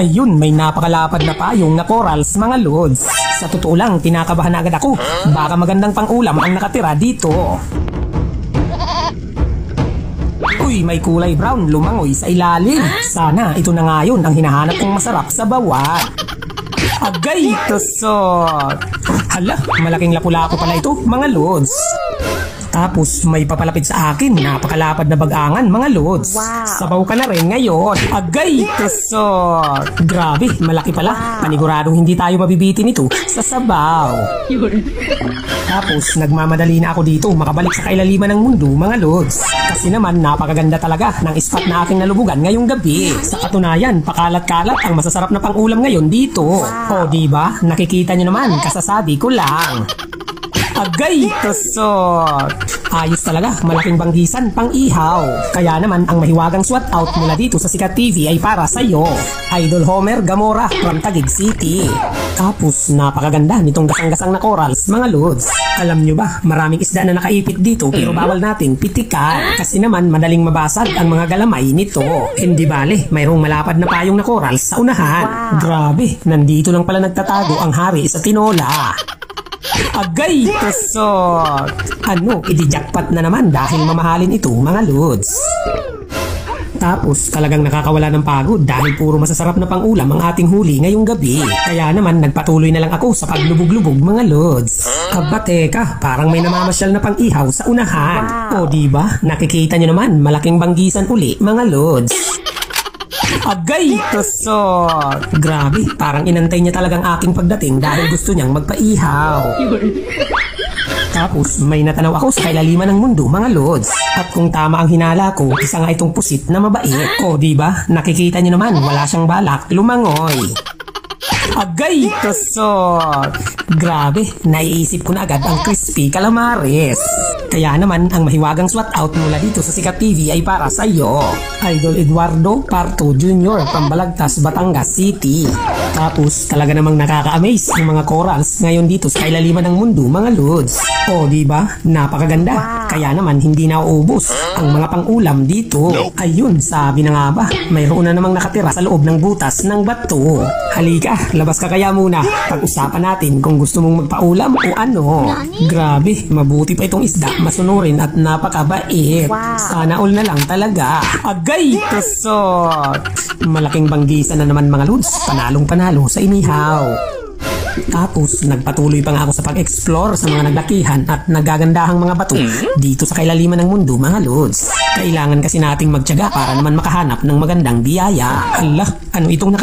Ayun, may napakalapad na payong na corals mga lods. Sa totoo lang, kinakabahan agad ako. Baka magandang pang-ulam ang nakatira dito. Uy, may kulay brown lumangoy sa ilalim. Sana ito na nga yun ang hinahanap kong masarap sa bawat. Agay, tusot! Hala, malaking lapu-lapu pala ito, mga lods. Tapos may papalapit sa akin, napakalapad na bagangan, mga lods. Wow. Sabaw ka na rin ngayon. Agay, tusot! Grabe, malaki pala. Wow. Paniguradong hindi tayo mabibitin ito sa sabaw. Tapos nagmamadali na ako dito makabalik sa kailaliman ng mundo, mga lods. Kasi naman napakaganda talaga ng spot na aking nalubugan ngayong gabi. Sa katunayan, pakalat-kalat ang masasarap na pang-ulam ngayon dito. O diba, nakikita nyo naman, kasasabi ko lang. Agay, tusot! Ayos talaga, malaking banggisan, pang-ihaw. Kaya naman, ang mahiwagang SWAT out mula dito sa Sikat TV ay para sa'yo. Idol Homer Gamora from Taguig City. Tapos, napakaganda nitong gasang-gasang na corals, mga lods. Alam nyo ba, maraming isda na nakaipit dito pero bawal nating pitikan. Kasi naman, madaling mabasag ang mga galamay nito. Hindi bale, mayroong malapad na payong na corals sa unahan. Grabe, nandito lang pala nagtatago ang hari sa tinola. Agay, tusot! Ano, idi-jackpot na naman dahil mamahalin ito, mga lods. Tapos talagang nakakawala ng pagod dahil puro masasarap na pang-ulam ang ating huli ngayong gabi. Kaya naman nagpatuloy na lang ako sa paglubog-lubog, mga lods. Aba teka, parang may namamasyal na pang-ihaw sa unahan. O diba, nakikita nyo naman, malaking banggisan uli, mga lods. Agay, tusot! Grabe, parang inantay niya talagang aking pagdating dahil gusto niyang magpaihaw. Tapos may natanaw ako sa kailaliman ng mundo, mga lods. At kung tama ang hinala ko, isa nga itong pusit na mabait. O diba, nakikita niyo naman, wala siyang balak lumangoy. Agay, tusot! Grabe, naiisip ko na agad ang crispy calamares. Kaya naman, ang mahiwagang SWAT out mula dito sa Sikat TV ay para sa iyo. Idol Eduardo Parto Jr. from Balagtas, Batangas City. Tapos, talaga namang nakaka-amaze ang mga corals ngayon dito sa kailaliman ng mundo, mga lods. O, diba? Napakaganda. Kaya naman, hindi na uubos ang mga pang-ulam dito. Ayun, sabi na nga ba, mayroon na namang nakatira sa loob ng butas ng bato. Halika, labas ka kaya muna. Pag-usapan natin kung gusto mong magpaulam o ano. Grabe, mabuti pa itong isda, masunurin at napakabait. Sana all na lang talaga. Agay, tusot! Malaking banggisan na naman, mga lods. Panalong-panalo sa inihaw. Tapos, nagpatuloy pa nga ako sa pag-explore sa mga naglakihan at nagagandahang mga bato dito sa kailaliman ng mundo, mga lods. Kailangan kasi nating magtiyaga para naman makahanap ng magandang biyaya. Hala, ano itong